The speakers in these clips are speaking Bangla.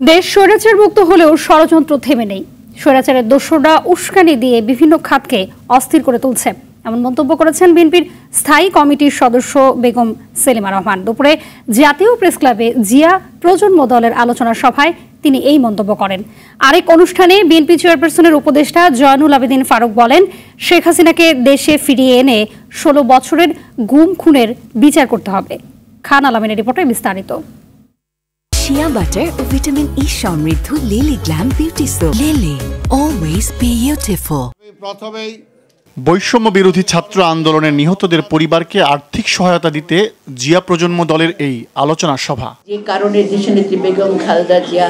দেশ স্বৈরাচার মুক্ত হলেও ষড়যন্ত্র থেমে নেই। স্বৈরাচারের দোসররা উস্কানি দিয়ে বিভিন্ন খাতকে অস্থির করে তুলছে, এমন মন্তব্য করেছেন বিএনপির স্থায়ী কমিটির সদস্য বেগম সেলিমা রহমান। দুপুরে জাতীয় প্রেস ক্লাবে জিয়া প্রজন্ম দলের আলোচনা সভায় তিনি এই মন্তব্য করেন। আরেক অনুষ্ঠানে বিএনপি চেয়ারপারসনের উপদেষ্টা জয়নুল আবেদিন ফারুক বলেন, শেখ হাসিনাকে দেশে ফিরিয়ে এনে 16 বছরের গুম খুনের বিচার করতে হবে। খান আলামিনের রিপোর্টে বিস্তারিত। শিয়া বাটার ও ভিটামিন ই সমৃদ্ধ lily glam beauty soap. Lily, always beautiful. বৈষম্য বিরোধী ছাত্র আন্দোলনের নিহতদের পরিবারকে আর্থিক সহায়তা দিতে জিয়া প্রজন্ম দলের এই আলোচনা সভা। যে কারণে দেশনেত্রী বেগম খালেদা জিয়া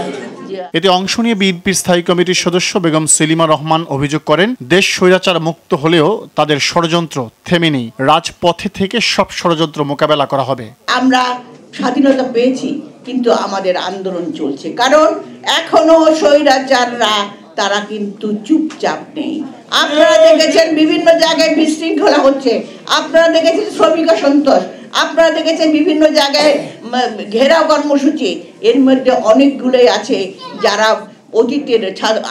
এতে অংশ নিয়ে বিএনপির স্থায়ী কমিটির সদস্য বেগম সেলিমা রহমান অভিযোগ করেন, দেশ স্বৈরাচার মুক্ত হলেও তাদের ষড়যন্ত্র থেমে নেই। রাজপথে থেকে সব ষড়যন্ত্র মোকাবেলা করা হবে। আমরা স্বাধীনতা পেয়েছি, কিন্তু আমাদের আন্দোলন চলছে, কারণ এখনো স্বৈরাচাররা তারা কিন্তু চুপচাপ নেই। আপনারা দেখেছেন বিভিন্ন জায়গায় বিশৃঙ্খলা হচ্ছে, আপনারা দেখেছেন শ্রমিক সন্তোষ, আপনারা দেখেছেন বিভিন্ন জায়গায় ঘেরাও কর্মসূচি। এর মধ্যে অনেকগুলোই আছে যারা অতীতের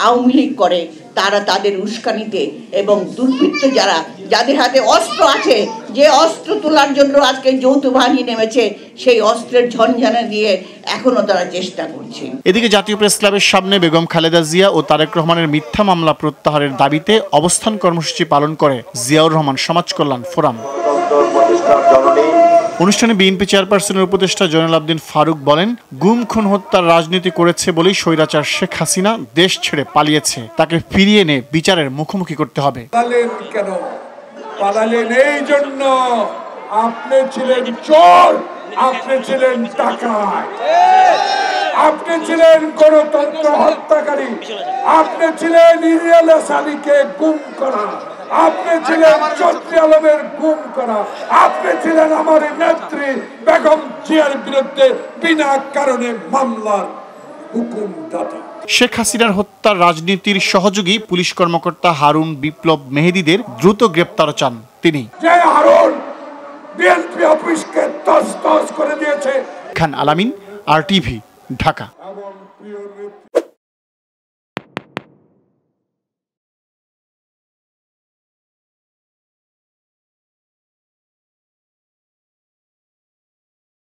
আওয়ামী লীগ করে, তারা তাদের উস্কানিতে এবং দুর্বৃত্ত যাদের হাতে অস্ত্র আছে, যে অস্ত্র তোলার জন্য আজকে যৌথ বাহিনী নেমেছে, সেই অস্ত্রের ঝনঝনা দিয়ে এখনো তারা চেষ্টা করছে। এদিকে জাতীয় প্রেস ক্লাবের সামনে বেগম খালেদা জিয়া ও তারেক রহমানের মিথ্যা মামলা প্রত্যাহারের দাবিতে অবস্থান কর্মসূচি পালন করে জিয়াউর রহমান সমাজ কল্যাণ ফোরাম। অনুষ্ঠানে বিএনপি চেয়ারপারসনের উপদেষ্টা জয়নুল আবেদিন ফারুক বলেন, গুম খুন হত্যার রাজনীতি করেছে বলেই স্বৈরাচার শেখ হাসিনা দেশ ছেড়ে পালিয়েছে। তাকে ফিরিয়ে এনে বিচারের মুখোমুখি করতে হবে। পালালেন এই জন্য আপনি ছিলেন চোর, আপনি ছিলেন ডাকাত, আপনি ছিলেন গণতন্ত্র হত্যাকারী, আপনি ছিলেন ইলিয়াস আলীকে গুম করা, আপনি ছিলেন চৌধুরী আলমের গুম করা, আপনি ছিলেন আমার নেত্রী বেগম জিয়ার বিরুদ্ধে বিনা কারণে মামলার হুকুমদাতা। শেখ হাসিনার হত্যার রাজনীতির সহযোগী পুলিশ কর্মকর্তা হারুন বিপ্লব মেহেদীদের দ্রুত গ্রেপ্তার চান তিনি। যে হারুন বিএনপি অফিসকে তছনছ করে দিয়েছে। খান আলামিন, RTV, ঢাকা।